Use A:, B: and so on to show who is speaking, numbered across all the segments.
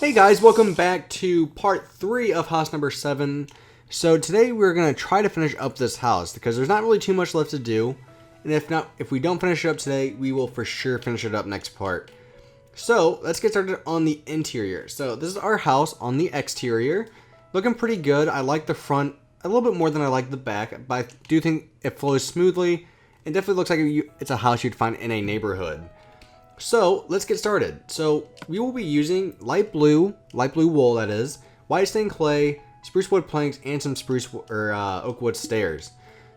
A: Hey guys, welcome back to part 3 of house number 7. So today we're going to try to finish up this house because there's not really too much left to do. And if we don't finish it up today, we will for sure finish it up next part. So let's get started on the interior. So this is our house on the exterior. Looking pretty good. I like the front a little bit more than I like the back, but I do think it flows smoothly. It definitely looks like it's a house you'd find in a neighborhood. So let's get started. So we will be using light blue wool, that is, white stained clay, spruce wood planks, and some oak wood stairs.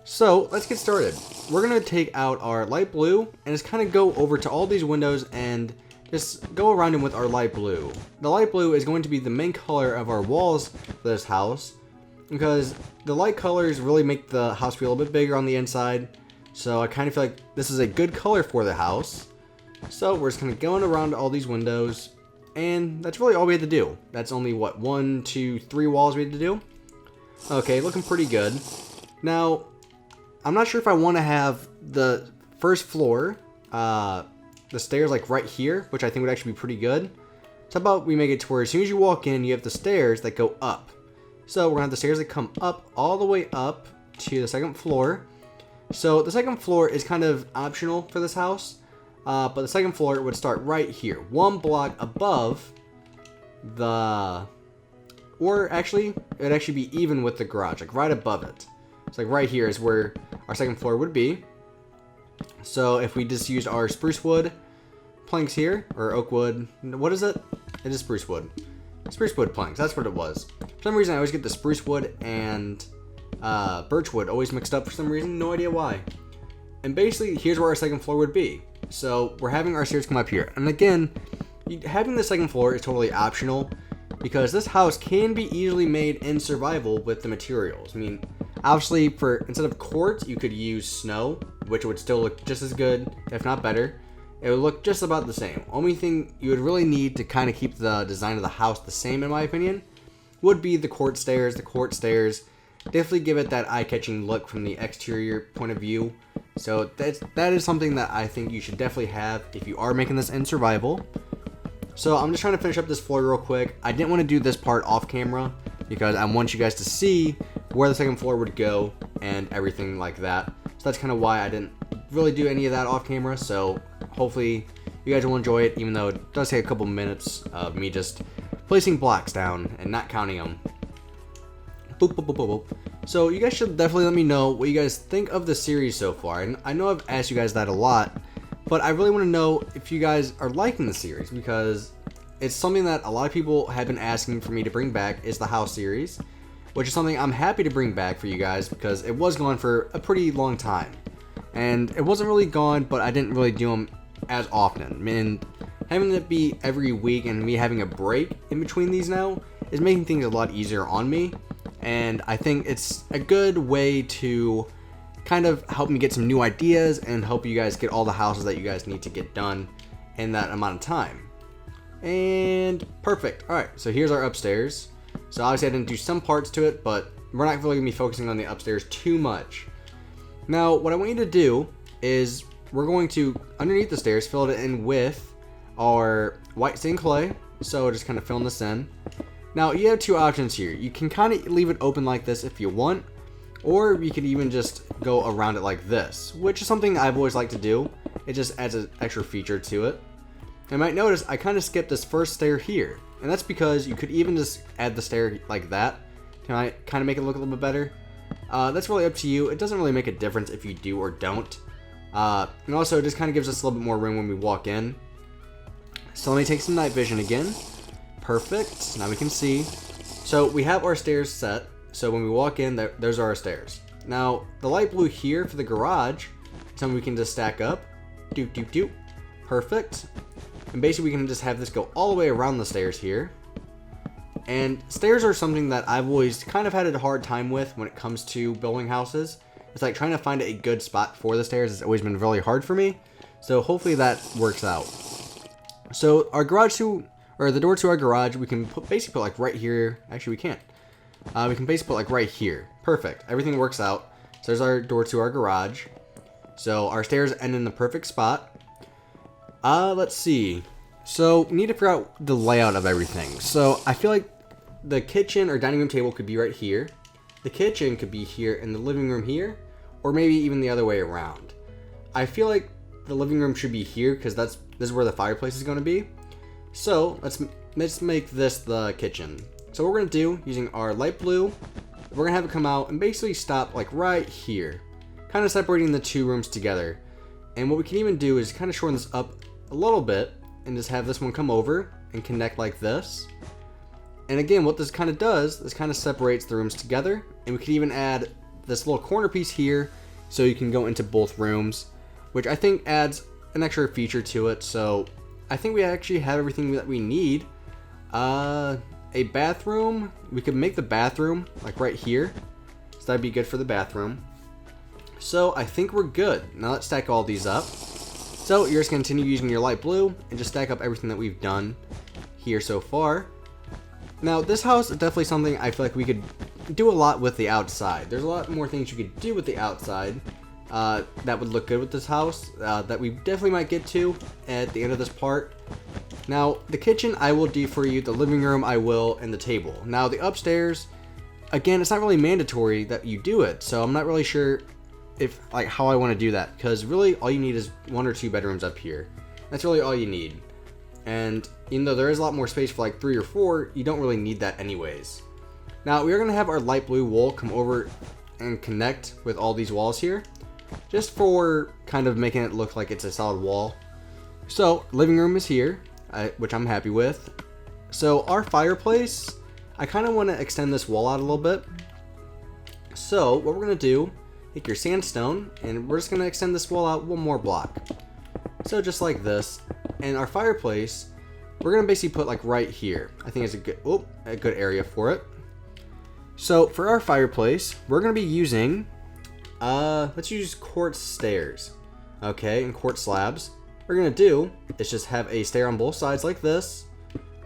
A: So let's get started. We're gonna take out our light blue and just kind of go over to all these windows and just go around them with our light blue. The light blue is going to be the main color of our walls for this house because the light colors really make the house feel a little bit bigger on the inside. So I kind of feel like this is a good color for the house. So we're just kind of going around all these windows, and that's really all we had to do. That's only, what, 1, 2, 3 walls we had to do? Okay, looking pretty good. Now, I'm not sure if I want to have the first floor, the stairs like right here, which I think would actually be pretty good. So how about we make it to where as soon as you walk in, you have the stairs that go up. So we're going to have the stairs that come up all the way up to the second floor. So the second floor is kind of optional for this house. But the second floor would start right here, 1 block above or actually, it would actually be even with the garage, like right above it. So like right here is where our second floor would be. So if we just used our spruce wood planks here, or oak wood, what is it? It is spruce wood. Spruce wood planks, that's what it was. For some reason I always get the spruce wood and birch wood always mixed up for some reason, no idea why. And basically, here's where our second floor would be. So we're having our stairs come up here. And again, having the second floor is totally optional because this house can be easily made in survival with the materials. I mean, obviously, instead of quartz, you could use snow, which would still look just as good, if not better. It would look just about the same. Only thing you would really need to kind of keep the design of the house the same, in my opinion, would be the quartz stairs. The quartz stairs definitely give it that eye-catching look from the exterior point of view. So that is something that I think you should definitely have if you are making this in survival. So I'm just trying to finish up this floor real quick. I didn't want to do this part off camera because I want you guys to see where the second floor would go and everything like that. So that's kind of why I didn't really do any of that off camera. So hopefully you guys will enjoy it, even though it does take a couple minutes of me just placing blocks down and not counting them. Boop, boop, boop, boop, boop. So you guys should definitely let me know what you guys think of the series so far. And I know I've asked you guys that a lot, but I really want to know if you guys are liking the series because it's something that a lot of people have been asking for me to bring back is the house series, which is something I'm happy to bring back for you guys because it was gone for a pretty long time. And it wasn't really gone, but I didn't really do them as often. I mean, having it be every week and me having a break in between these now is making things a lot easier on me. And I think it's a good way to kind of help me get some new ideas and help you guys get all the houses that you guys need to get done in that amount of time. And perfect. Alright, so here's our upstairs. So obviously I didn't do some parts to it, but we're not really going to be focusing on the upstairs too much. Now, what I want you to do is we're going to, underneath the stairs, fill it in with our white stained clay. So just kind of filling this in. Now, you have 2 options here. You can kind of leave it open like this if you want, or you could even just go around it like this, which is something I've always liked to do. It just adds an extra feature to it. You might notice I kind of skipped this first stair here, and that's because you could even just add the stair like that. Can I kind of make it look a little bit better? That's really up to you. It doesn't really make a difference if you do or don't. And also, it just kind of gives us a little bit more room when we walk in. So let me take some night vision again. Perfect. Now we can see. So we have our stairs set. So when we walk in, those are our stairs. Now the light blue here for the garage, something we can just stack up. Doop doop doop. Perfect. And basically we can just have this go all the way around the stairs here. And stairs are something that I've always kind of had a hard time with when it comes to building houses. It's like trying to find a good spot for the stairs has always been really hard for me. So hopefully that works out. So our the door to our garage, we can basically put like right here. Actually, we can't. We can basically put like right here. Perfect. Everything works out. So there's our door to our garage. So our stairs end in the perfect spot. Let's see. So we need to figure out the layout of everything. So I feel like the kitchen or dining room table could be right here. The kitchen could be here and the living room here, or maybe even the other way around. I feel like the living room should be here because this is where the fireplace is going to be. So let's make this the kitchen. So what we're going to do, using our light blue, we're going to have it come out and basically stop like right here, kind of separating the two rooms together. And what we can even do is kind of shorten this up a little bit and just have this one come over and connect like this. And again, what this kind of does, this kind of separates the rooms together, and we can even add this little corner piece here so you can go into both rooms, which I think adds an extra feature to it. So I think we actually have everything that we need. A bathroom, we could make the bathroom like right here, so that'd be good for the bathroom. So I think we're good. Now let's stack all these up. So you're just going to continue using your light blue and just stack up everything that we've done here so far. Now this house is definitely something I feel like we could do a lot with the outside. There's a lot more things you could do with the outside that would look good with this house that we definitely might get to at the end of this part. Now the kitchen I will do for you, the living room I will, and the table. Now the upstairs, again, it's not really mandatory that you do it, so I'm not really sure if like how I want to do that, because really all you need is 1 or 2 bedrooms up here. That's really all you need. And even though there is a lot more space for like 3 or 4, you don't really need that anyways. Now we are going to have our light blue wool come over and connect with all these walls here, just for kind of making it look like it's a solid wall. So living room is here, which I'm happy with. So our fireplace, I kind of want to extend this wall out a little bit. So what we're going to do, take your sandstone, and we're just going to extend this wall out 1 more block. So just like this. And our fireplace, we're going to basically put like right here. I think it's a good area for it. So for our fireplace, we're going to be using, let's use quartz stairs. Okay, and quartz slabs. What we're going to do is just have a stair on both sides like this,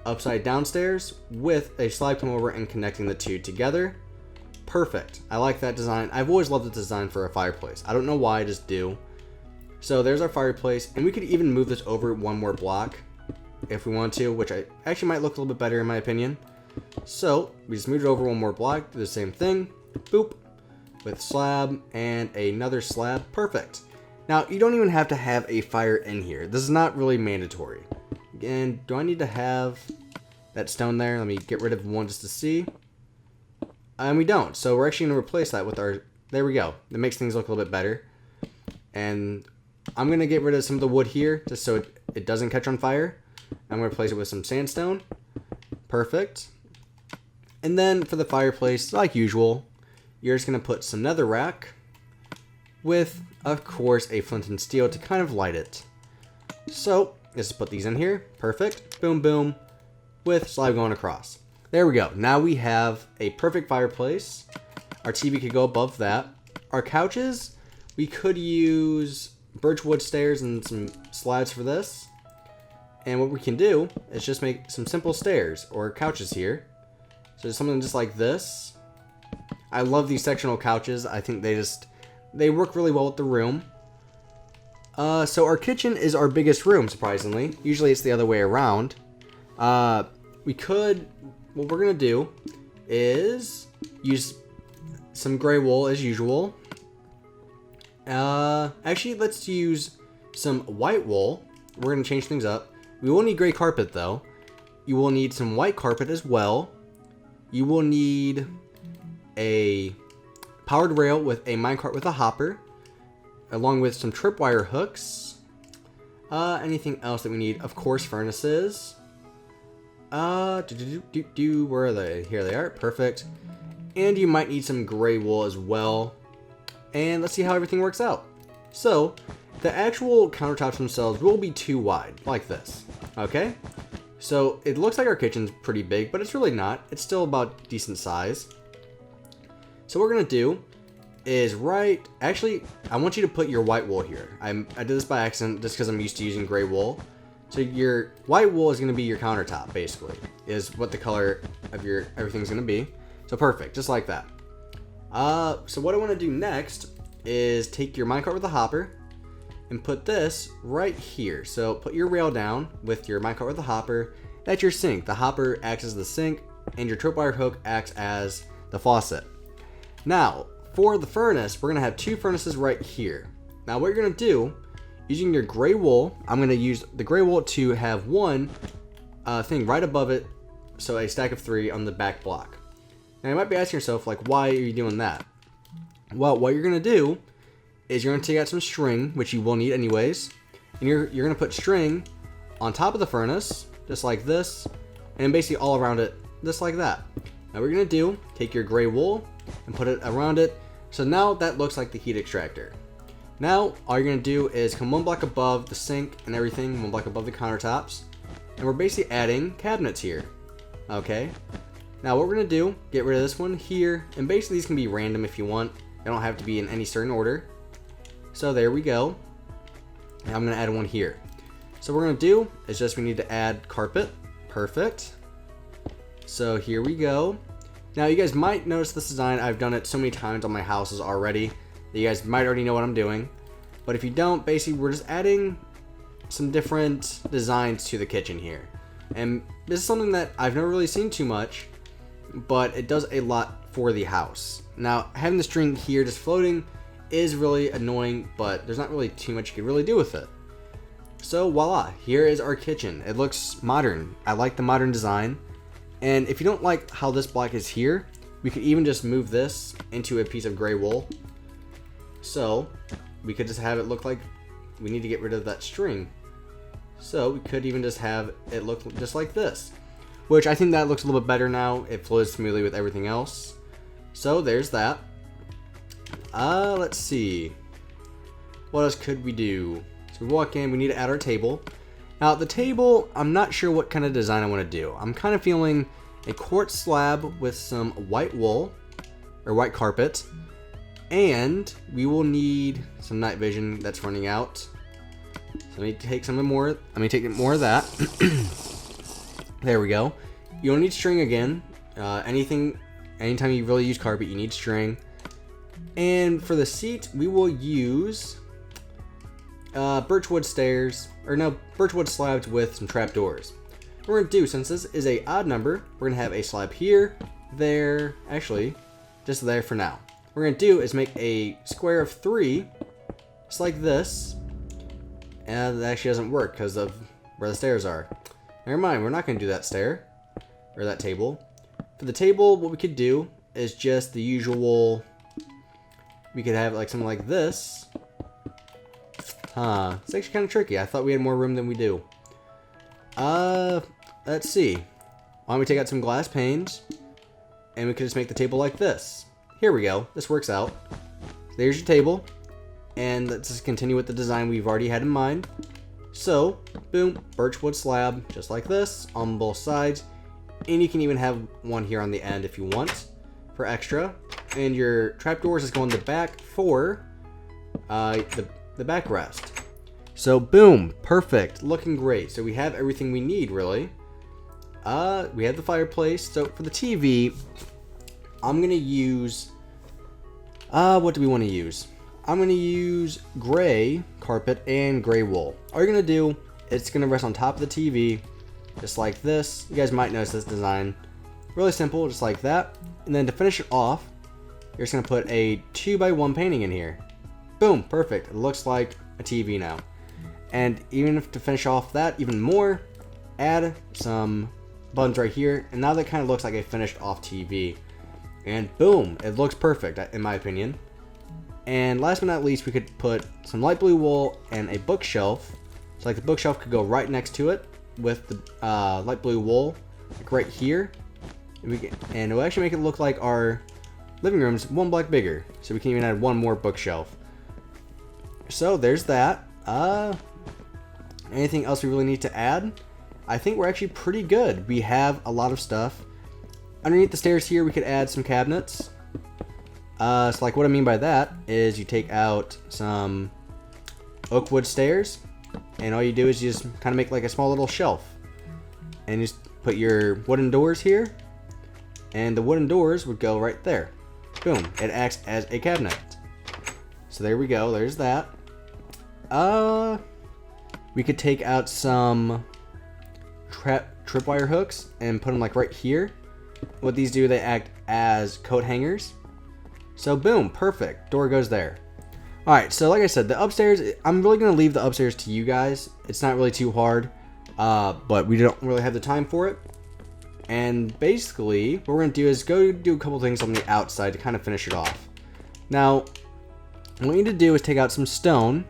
A: upside down stairs with a slab come over and connecting the two together. Perfect. I like that design. I've always loved the design for a fireplace. I don't know why, I just do. So there's our fireplace, and we could even move this over 1 more block if we want to, which I actually might look a little bit better in my opinion. So we just moved it over 1 more block, do the same thing, boop, with slab and another slab. Perfect. Now you don't even have to have a fire in here. This is not really mandatory. Again, do I need to have that stone there? Let me get rid of one just to see. And we don't. So we're actually going to replace that with our, there we go. That makes things look a little bit better. And I'm going to get rid of some of the wood here just so it doesn't catch on fire. I'm going to replace it with some sandstone. Perfect. And then for the fireplace, like usual, you're just going to put some netherrack with, of course, a flint and steel to kind of light it. So let's put these in here. Perfect. Boom, boom. With slab going across. There we go. Now we have a perfect fireplace. Our TV could go above that. Our couches, we could use birchwood stairs and some slabs for this. And what we can do is just make some simple stairs or couches here. So something just like this. I love these sectional couches. I think they work really well with the room. So our kitchen is our biggest room, surprisingly. Usually it's the other way around. What we're going to do is use some gray wool as usual. Actually, let's use some white wool. We're going to change things up. We will need gray carpet though. You will need some white carpet as well. You will need a powered rail with a minecart with a hopper, along with some tripwire hooks. Anything else that we need? Of course, furnaces. Where are they? Here they are. Perfect. And you might need some gray wool as well. And let's see how everything works out. So, the actual countertops themselves will be too wide, like this. Okay? So, it looks like our kitchen's pretty big, but it's really not. It's still about decent size. So, what we're going to do is actually, I want you to put your white wool here. I did this by accident just because I'm used to using gray wool. So your white wool is going to be your countertop, basically, is what the color of your everything's going to be. So perfect, just like that. So what I want to do next is take your minecart with a hopper, and put this right here. So put your rail down with your minecart with the hopper. That's your sink. The hopper acts as the sink, and your tripwire hook acts as the faucet. Now, for the furnace, we're gonna have 2 furnaces right here. Now, what you're gonna do, using your gray wool, I'm gonna use the gray wool to have one thing right above it, so a stack of 3 on the back block. Now, you might be asking yourself, like, why are you doing that? Well, what you're gonna do is you're gonna take out some string, which you will need anyways, and you're gonna put string on top of the furnace, just like this, and basically all around it, just like that. Now, what you're gonna do, take your gray wool and put it around it, so now that looks like the heat extractor. Now, all you're gonna do is come 1 block above the sink and everything, 1 block above the countertops, and we're basically adding cabinets here. Okay. Now, what we're gonna do, get rid of this one here, and basically these can be random if you want. They don't have to be in any certain order. So there we go. Now I'm gonna add one here. So what we're gonna do is just we need to add carpet. Perfect. So here we go. Now you guys might notice this design. I've done it so many times on my houses already that you guys might already know what I'm doing. But if you don't, basically we're just adding some different designs to the kitchen here. And this is something that I've never really seen too much, but it does a lot for the house. Now, having the string here just floating is really annoying, but there's not really too much you can really do with it. So voila, here is our kitchen. It looks modern. I like the modern design. And if you don't like how this block is here, we could even just move this into a piece of gray wool. So we could just have it look like we need to get rid of that string. So we could even just have it look just like this, which I think that looks a little bit better now. It flows smoothly with everything else. So there's that. Let's see. What else could we do? So we walk in, we need to add our table. Now the table, I'm not sure what kind of design I want to do. I'm kind of feeling a quartz slab with some white wool or white carpet, and we will need some night vision that's running out. So let me take some more. Let me take more of that. There we go. You don't need string again. Anytime you really use carpet, you need string. And for the seat, we will use birchwood slabs with some trapdoors. What we're gonna do, since this is a odd number, we're gonna have a slab here, there, actually, just there for now. What we're gonna do is make a square of 3, just like this. And that actually doesn't work because of where the stairs are. Never mind, we're not gonna do that stair, or that table. For the table, what we could do is just the usual. We could have like something like this. It's actually kind of tricky. I thought we had more room than we do. Let's see. Why don't we take out some glass panes, and we could just make the table like this. Here we go. This works out. There's your table, and let's just continue with the design we've already had in mind. So, boom, birchwood slab, just like this, on both sides. And you can even have one here on the end if you want, for extra. And your trapdoors is going the back for the backrest. So boom, perfect, looking great. So we have everything we need, really. We have the fireplace. So for the TV, I'm gonna use what do we want to use? I'm gonna use gray carpet and gray wool. All you're gonna do, it's gonna rest on top of the TV, just like this. You guys might notice this design. Really simple, just like that. And then to finish it off, you're just gonna put a 2x1 painting in here. Boom, perfect. It looks like a TV now. And even if to finish off that even more, add some buttons right here. And now that kind of looks like a finished off TV. And boom, it looks perfect in my opinion. And last but not least, we could put some light blue wool and a bookshelf. So like the bookshelf could go right next to it with the light blue wool, like right here. And it will actually make it look like our living room's 1 block bigger. So we can even add one more bookshelf. So there's that. Anything else we really need to add? I think we're actually pretty good. We have a lot of stuff. Underneath the stairs here, we could add some cabinets. So like what I mean by that is you take out some oak wood stairs, and all you do is you just kind of make like a small little shelf. And you just put your wooden doors here, and the wooden doors would go right there. Boom, it acts as a cabinet. So there we go, there's that. We could take out some tripwire hooks and put them like right here. What these do, they act as coat hangers. So boom, perfect. Door goes there. Alright, so like I said, the upstairs, I'm really going to leave the upstairs to you guys. It's not really too hard, but we don't really have the time for it. And basically, what we're going to do is go do a couple things on the outside to kind of finish it off. Now, what we need to do is take out some stone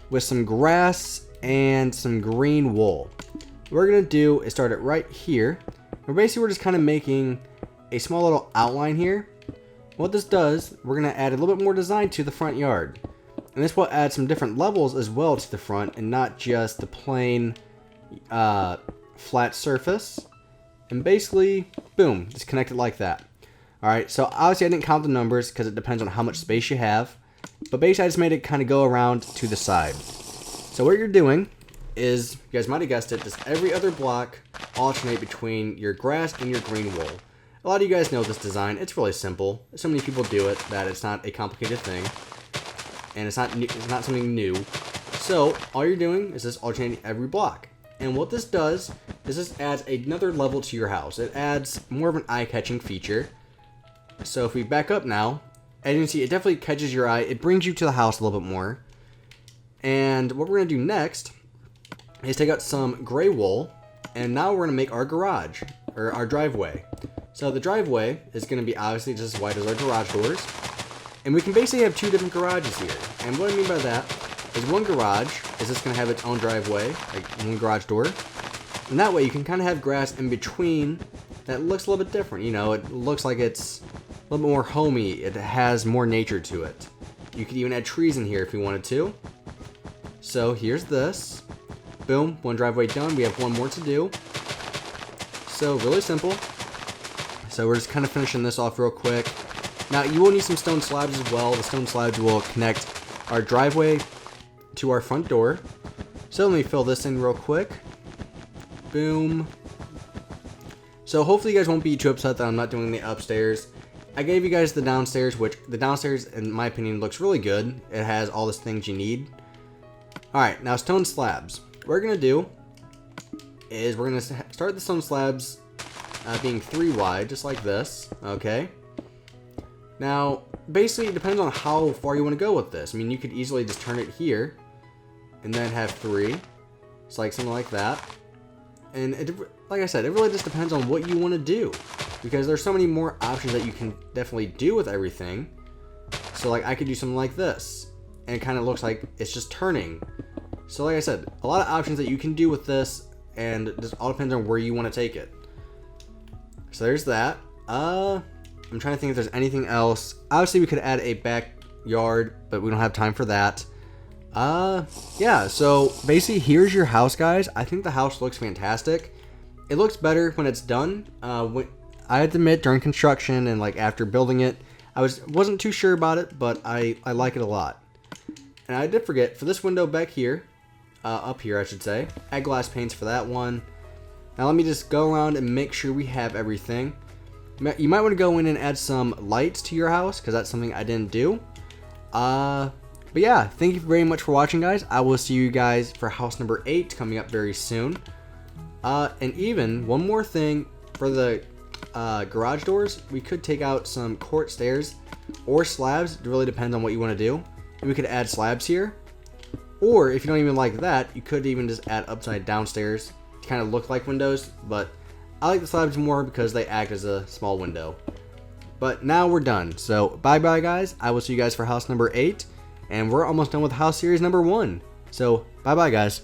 A: with some grass and some green wool. What we're going to do is start it right here. And basically, we're just kind of making a small little outline here. What this does, we're going to add a little bit more design to the front yard. And this will add some different levels as well to the front and not just the plain flat surface. And basically, boom, just connect it like that. Alright, so obviously I didn't count the numbers because it depends on how much space you have. But basically I just made it kind of go around to the side. So what you're doing is, you guys might have guessed it, just every other block alternate between your grass and your green wool. A lot of you guys know this design. It's really simple. So many people do it that it's not a complicated thing. And it's not something new. So all you're doing is just alternating every block. And what this does is this adds another level to your house. It adds more of an eye-catching feature. So if we back up now, as you can see, it definitely catches your eye. It brings you to the house a little bit more. And what we're going to do next is take out some gray wool. And now we're going to make our garage, or our driveway. So the driveway is going to be obviously just as wide as our garage doors. And we can basically have two different garages here. And what I mean by that is one garage is just going to have its own driveway, like one garage door. And that way you can kind of have grass in between that looks a little bit different. You know, it looks like it's a little bit more homey. It has more nature to it. You could even add trees in here if you wanted to. So here's this. Boom, one driveway done. We have one more to do. So really simple. So we're just kind of finishing this off real quick. Now you will need some stone slabs as well. The stone slabs will connect our driveway to our front door. So let me fill this in real quick. Boom. So hopefully you guys won't be too upset that I'm not doing the upstairs. I gave you guys the downstairs, which the downstairs, in my opinion, looks really good. It has all the things you need. Alright, now stone slabs. What we're going to do is we're going to start the stone slabs being 3 wide, just like this. Okay. Now, basically, it depends on how far you want to go with this. I mean, you could easily just turn it here and then have 3. It's like something like that. And it, like I said, it really just depends on what you want to do, because there's so many more options that you can definitely do with everything. So like I could do something like this, and it kind of looks like it's just turning. So like I said, a lot of options that you can do with this, and it just all depends on where you want to take it. So there's that. I'm trying to think if there's anything else. Obviously we could add a backyard, but we don't have time for that. Yeah, so basically here's your house, guys. I think the house looks fantastic. It looks better when it's done. I have to admit, during construction and like after building it, I wasn't too sure about it, but I like it a lot. And I did forget, for this window back here, up here I should say, add glass panes for that one. Now let me just go around and make sure we have everything. You might want to go in and add some lights to your house, because that's something I didn't do. But yeah, thank you very much for watching, guys. I will see you guys for house number 8 coming up very soon. And even one more thing for the garage doors, we could take out some court stairs or slabs. It really depends on what you want to do. And we could add slabs here. Or if you don't even like that, you could even just add upside down stairs to kind of look like windows. But I like the slabs more because they act as a small window. But now we're done. So bye bye, guys. I will see you guys for house number 8. And we're almost done with house series number 1. So bye bye, guys.